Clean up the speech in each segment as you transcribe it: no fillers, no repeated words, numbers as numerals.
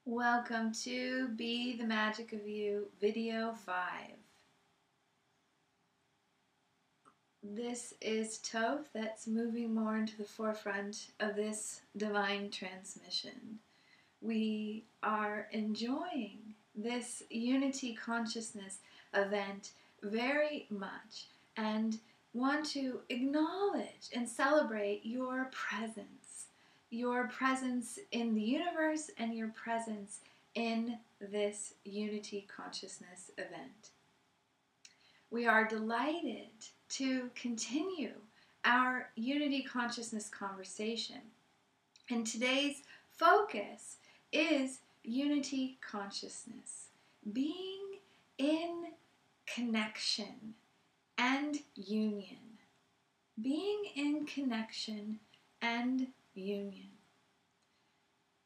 Welcome to Be the Magic of You, Video 5. This is Toph that's moving more into the forefront of this divine transmission. We are enjoying this Unity Consciousness event very much and want to acknowledge and celebrate your presence in the universe and your presence in this Unity Consciousness event. We are delighted to continue our Unity Consciousness conversation. And today's focus is Unity Consciousness, being in connection and union. Being in connection and union.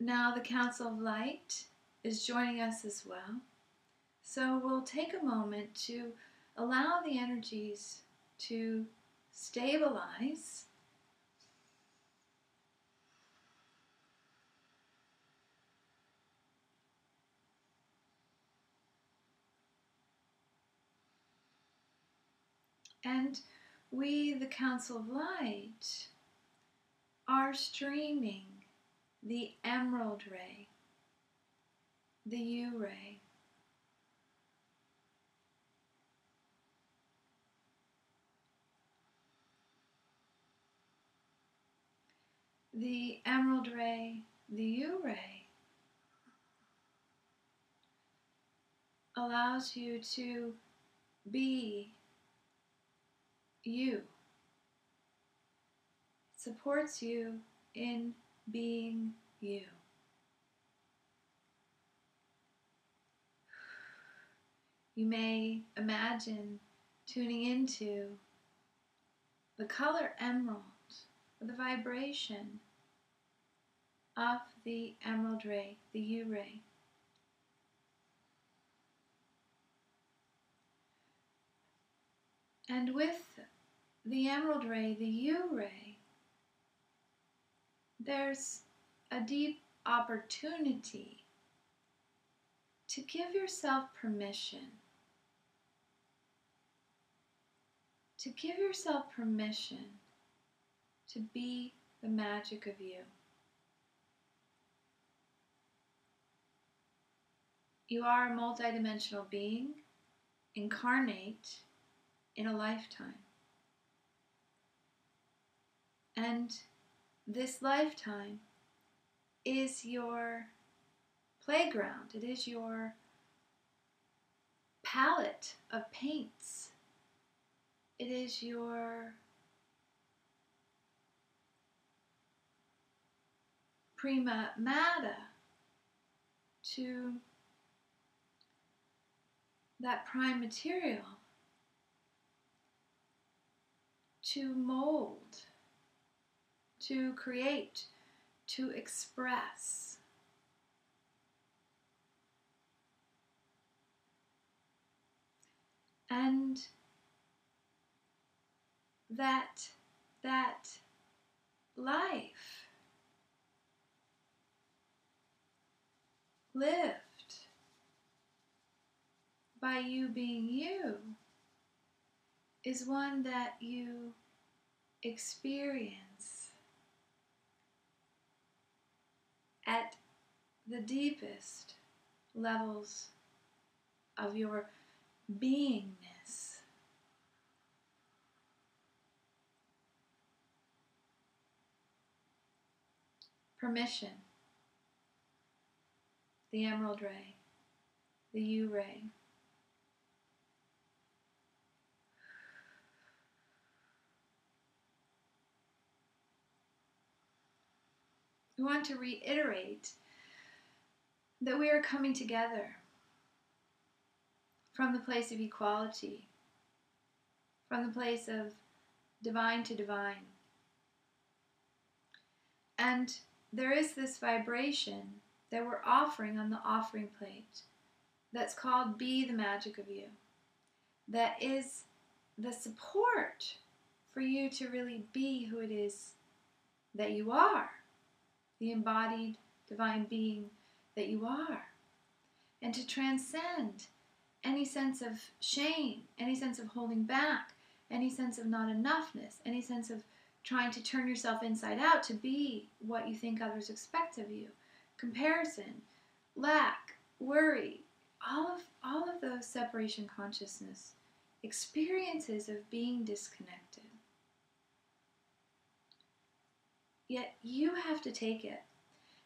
Now the Council of Light is joining us as well. So we'll take a moment to allow the energies to stabilize. And we, the Council of Light, are streaming the Emerald Ray, the U-Ray, the Emerald Ray, the U-Ray allows you to be you. Supports you in being you. You may imagine tuning into the color emerald, or the vibration of the Emerald Ray, the U-Ray. And with the Emerald Ray, the U-Ray, there's a deep opportunity to give yourself permission. To give yourself permission to be the magic of you. You are a multidimensional being, incarnate in a lifetime. And this lifetime is your playground. It is your palette of paints. It is your prima matter to that prime material to mold, to create, to express. And that life lived by you being you is one that you experience at the deepest levels of your beingness. Permission, the Emerald Ray, the U-Ray. We want to reiterate that we are coming together from the place of equality, from the place of divine to divine. And there is this vibration that we're offering on the offering plate that's called Be the Magic of You. That is the support for you to really be who it is that you are, the embodied divine being that you are, and to transcend any sense of shame, any sense of holding back, any sense of not enoughness, any sense of trying to turn yourself inside out to be what you think others expect of you. Comparison, lack, worry, all of those separation consciousness experiences of being disconnected. Yet you have to take it.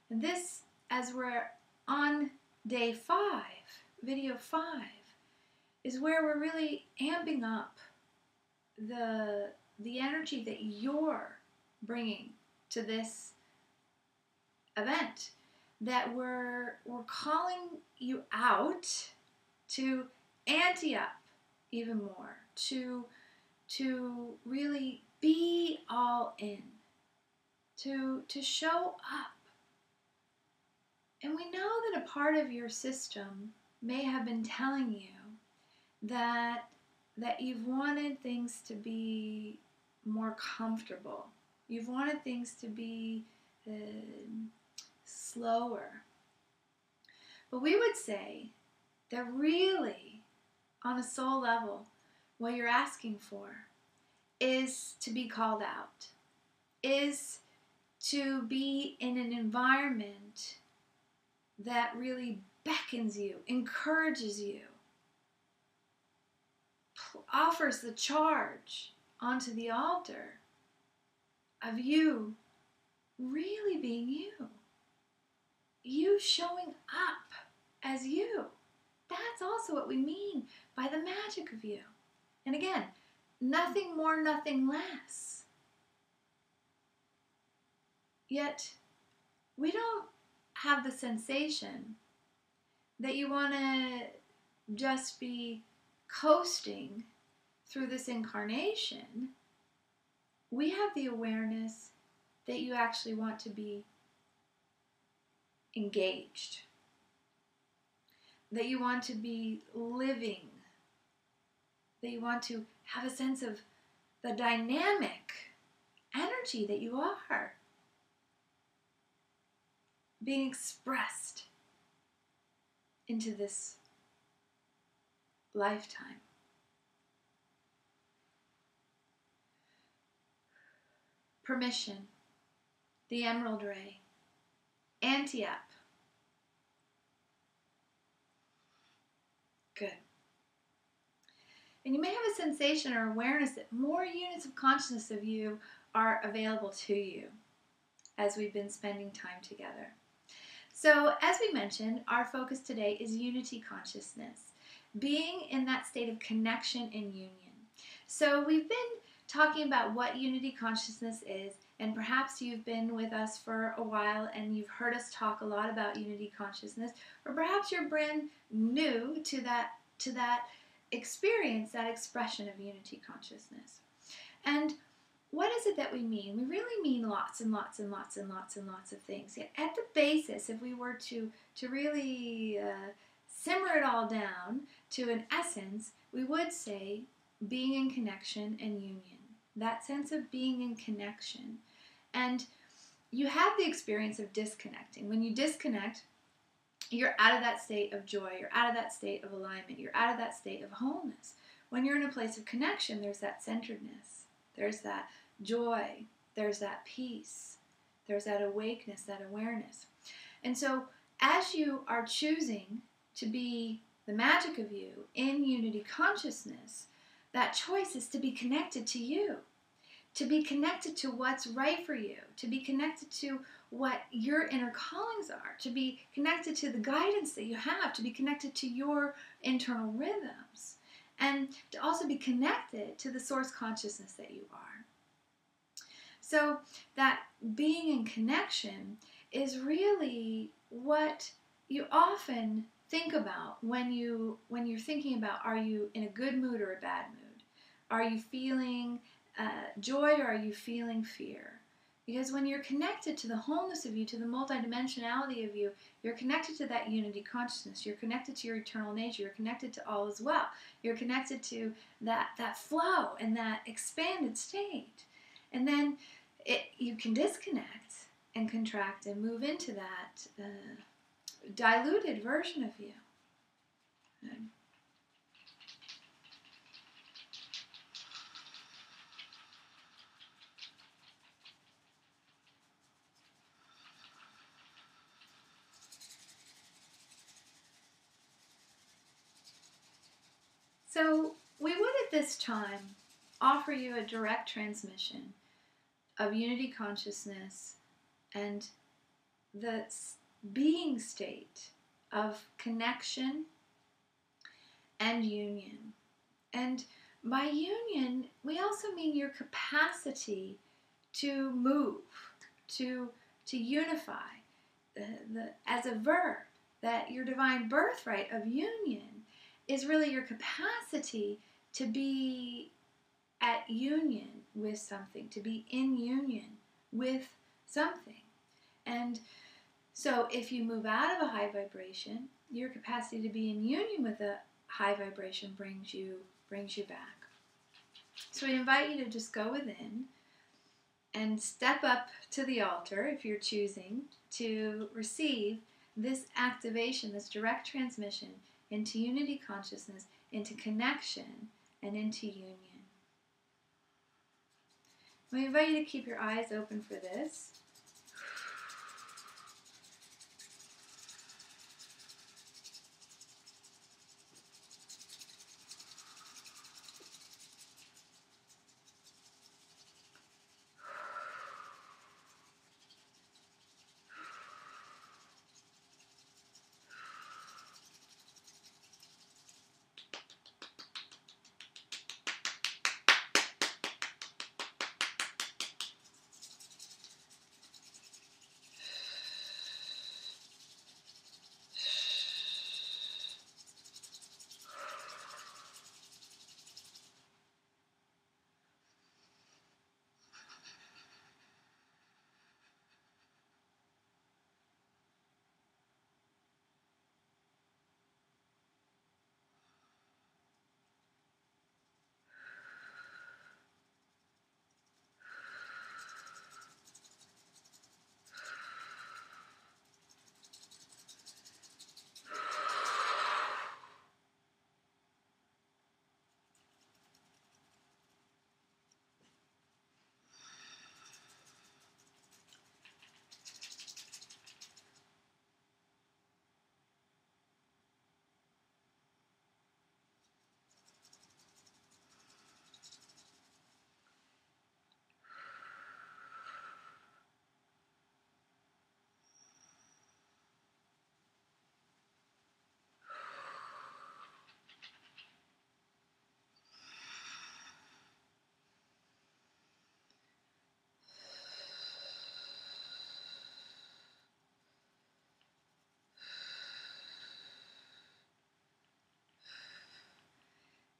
And this, as we're on day 5, video 5, is where we're really amping up the energy that you're bringing to this event, that we're calling you out to ante up even more, to really be all in, to show up. And we know that a part of your system may have been telling you that you've wanted things to be more comfortable. You've wanted things to be slower. But we would say that really, on a soul level, what you're asking for is to be called out, is to be in an environment that really beckons you, encourages you, offers the charge onto the altar of you really being you. You showing up as you. That's also what we mean by the magic of you. And again, nothing more, nothing less. Yet, we don't have the sensation that you want to just be coasting through this incarnation. We have the awareness that you actually want to be engaged, that you want to be living, that you want to have a sense of the dynamic energy that you are being expressed into this lifetime. Permission, the emerald ray, ante up. Good. And you may have a sensation or awareness that more units of consciousness of you are available to you as we've been spending time together. So, as we mentioned, our focus today is unity consciousness, being in that state of connection and union. So, we've been talking about what unity consciousness is, and perhaps you've been with us for a while and you've heard us talk a lot about unity consciousness, or perhaps you're brand new to that experience, that expression of unity consciousness. And what is it that we mean? We really mean lots and lots and lots and lots and lots of things. Yet at the basis, if we were to really simmer it all down to an essence, we would say being in connection and union. That sense of being in connection. And you have the experience of disconnecting. When you disconnect, you're out of that state of joy. You're out of that state of alignment. You're out of that state of wholeness. When you're in a place of connection, there's that centeredness. There's that joy. There's that peace. There's that awakeness, that awareness. And so as you are choosing to be the magic of you in unity consciousness, that choice is to be connected to you, to be connected to what's right for you, to be connected to what your inner callings are, to be connected to the guidance that you have, to be connected to your internal rhythms, and to also be connected to the source consciousness that you are. So that being in connection is really what you often think about when you're thinking about, are you in a good mood or a bad mood? Are you feeling joy or are you feeling fear? Because when you're connected to the wholeness of you, to the multidimensionality of you, you're connected to that unity consciousness. You're connected to your eternal nature. You're connected to all as well. You're connected to that flow and that expanded state. And then you can disconnect and contract and move into that diluted version of you. Good. So we would at this time offer you a direct transmission of unity consciousness and the being state of connection and union. And by union, we also mean your capacity to move, to unify, as a verb, that your divine birthright of union is really your capacity to be at union with something, to be in union with something. And so if you move out of a high vibration, your capacity to be in union with a high vibration brings you back. So we invite you to just go within and step up to the altar if you're choosing to receive this activation, this direct transmission into unity consciousness, into connection, and into union. We invite you to keep your eyes open for this.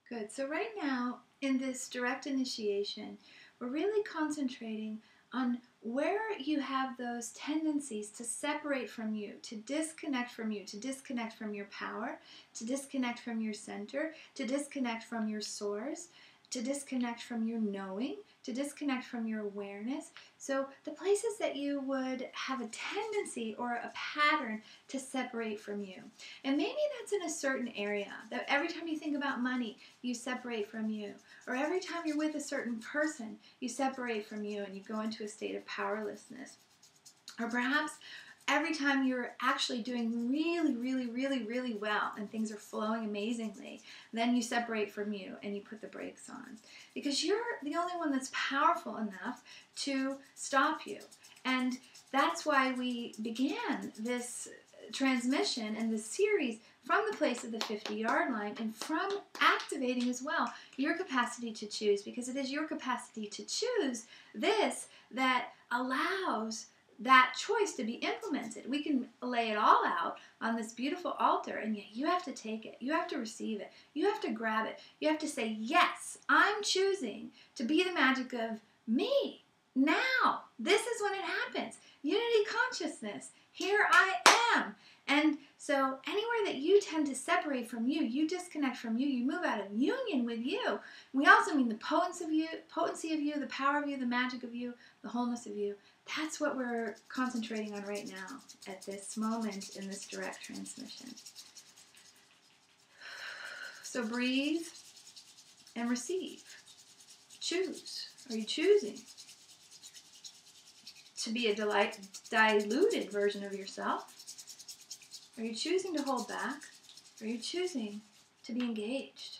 Good. So right now, in this direct initiation, we're really concentrating on where you have those tendencies to separate from you, to disconnect from you, to disconnect from your power, to disconnect from your center, to disconnect from your source, to disconnect from your knowing, to disconnect from your awareness. So the places that you would have a tendency or a pattern to separate from you. And maybe that's in a certain area, that every time you think about money, you separate from you. Or every time you're with a certain person, you separate from you and you go into a state of powerlessness. Or perhaps every time you're actually doing really, really, really, really well and things are flowing amazingly, then you separate from you and you put the brakes on. Because you're the only one that's powerful enough to stop you. And that's why we began this transmission and this series from the place of the 50-yard line and from activating as well your capacity to choose, because it is your capacity to choose this that allows that choice to be implemented. We can lay it all out on this beautiful altar, and yet you have to take it. You have to receive it. You have to grab it. You have to say, yes, I'm choosing to be the magic of me. Now, this is when it happens. Unity consciousness. Here I am. And so anywhere that you tend to separate from you, you disconnect from you, you move out of union with you. We also mean the potency of you, the power of you, the magic of you, the wholeness of you. That's what we're concentrating on right now at this moment in this direct transmission. So breathe and receive. Choose. Are you choosing to be a diluted version of yourself? Are you choosing to hold back? Are you choosing to be engaged?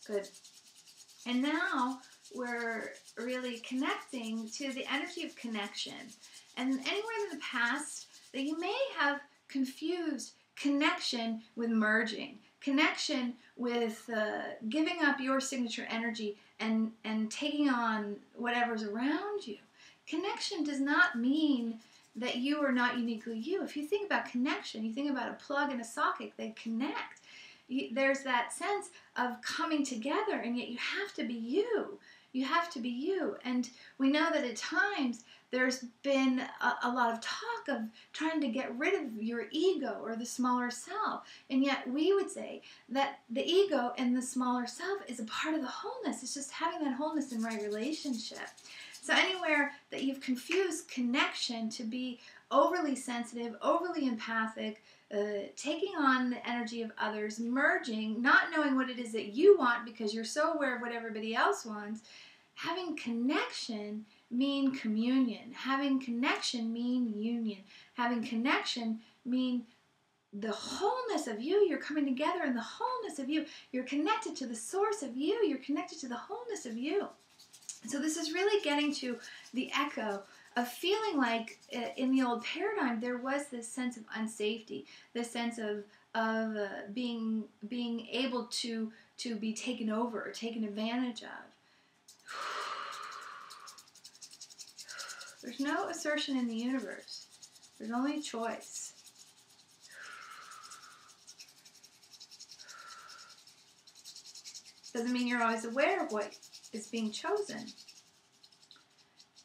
Good. And now we're really connecting to the energy of connection. And anywhere in the past that you may have confused connection with merging, connection with giving up your signature energy and taking on whatever's around you. Connection does not mean that you are not uniquely you. If you think about connection, you think about a plug and a socket, they connect. There's that sense of coming together, and yet you have to be you. You have to be you. And we know that at times there's been a lot of talk of trying to get rid of your ego or the smaller self. And yet we would say that the ego and the smaller self is a part of the wholeness. It's just having that wholeness in right relationship. So anywhere that you've confused connection to be overly sensitive, overly empathic, taking on the energy of others, merging, not knowing what it is that you want because you're so aware of what everybody else wants. Having connection mean communion. Having connection mean union. Having connection mean the wholeness of you. You're coming together in the wholeness of you. You're connected to the source of you. You're connected to the wholeness of you. So this is really getting to the echo of feeling like in the old paradigm there was this sense of unsafety, this sense of being able to be taken over or taken advantage of. There's no assertion in the universe. There's only choice. Doesn't mean you're always aware of what is being chosen.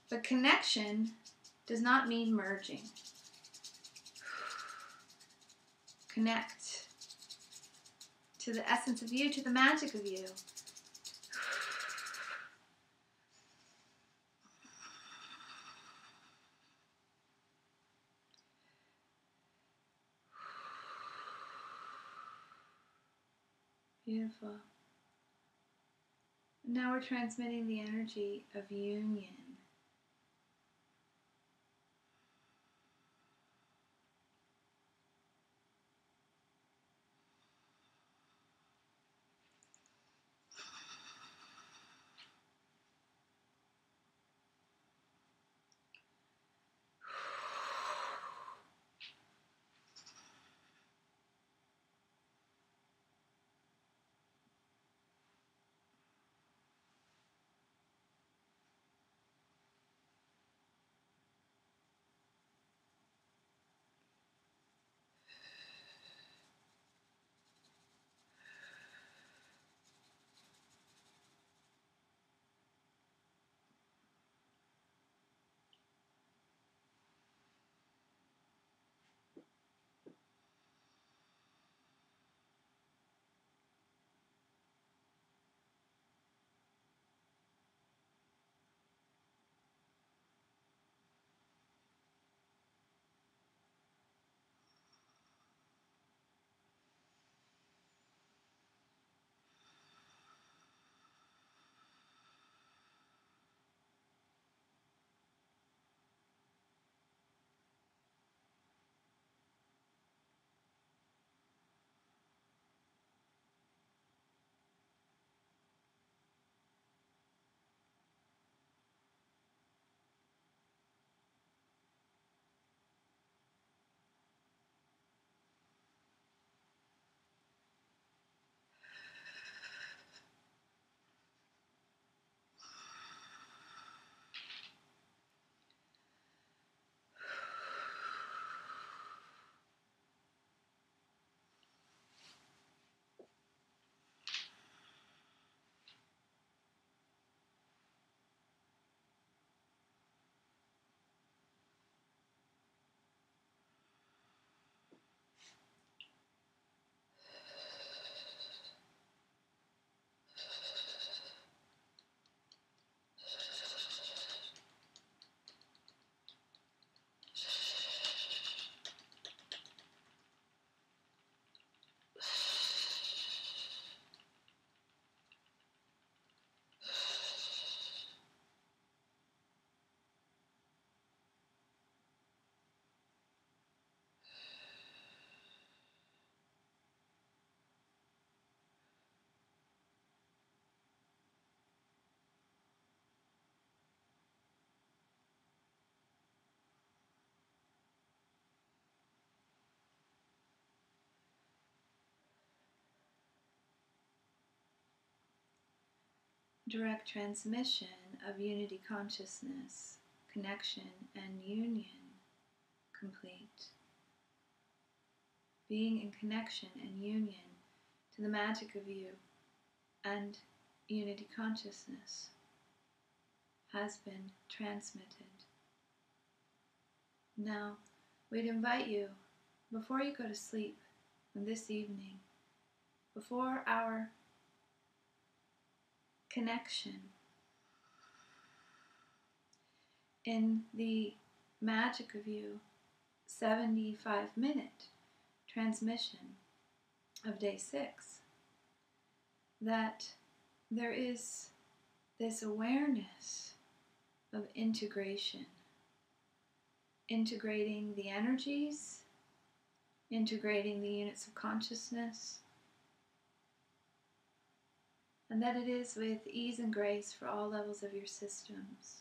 But connection does not mean merging. Connect to the essence of you, to the magic of you. Beautiful. Now we're transmitting the energy of union. direct transmission of unity consciousness, connection, and union complete. Being in connection and union to the magic of you and unity consciousness has been transmitted. Now, we'd invite you, before you go to sleep this evening, before our connection in the Magic of You 75-minute transmission of day 6, that there is this awareness of integration, integrating the energies, integrating the units of consciousness, and that it is with ease and grace for all levels of your systems.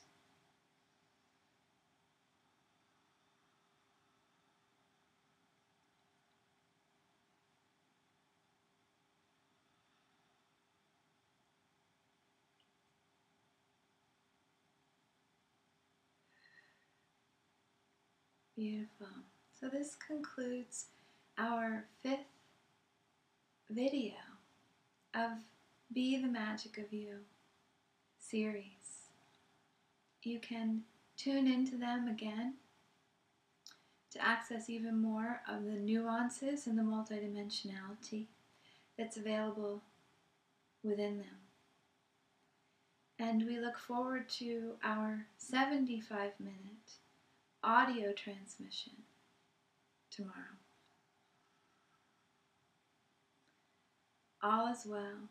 Beautiful. So this concludes our 5th video of Be the Magic of You series. You can tune into them again to access even more of the nuances and the multidimensionality that's available within them. And we look forward to our 75-minute audio transmission tomorrow. All is well,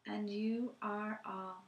and you are all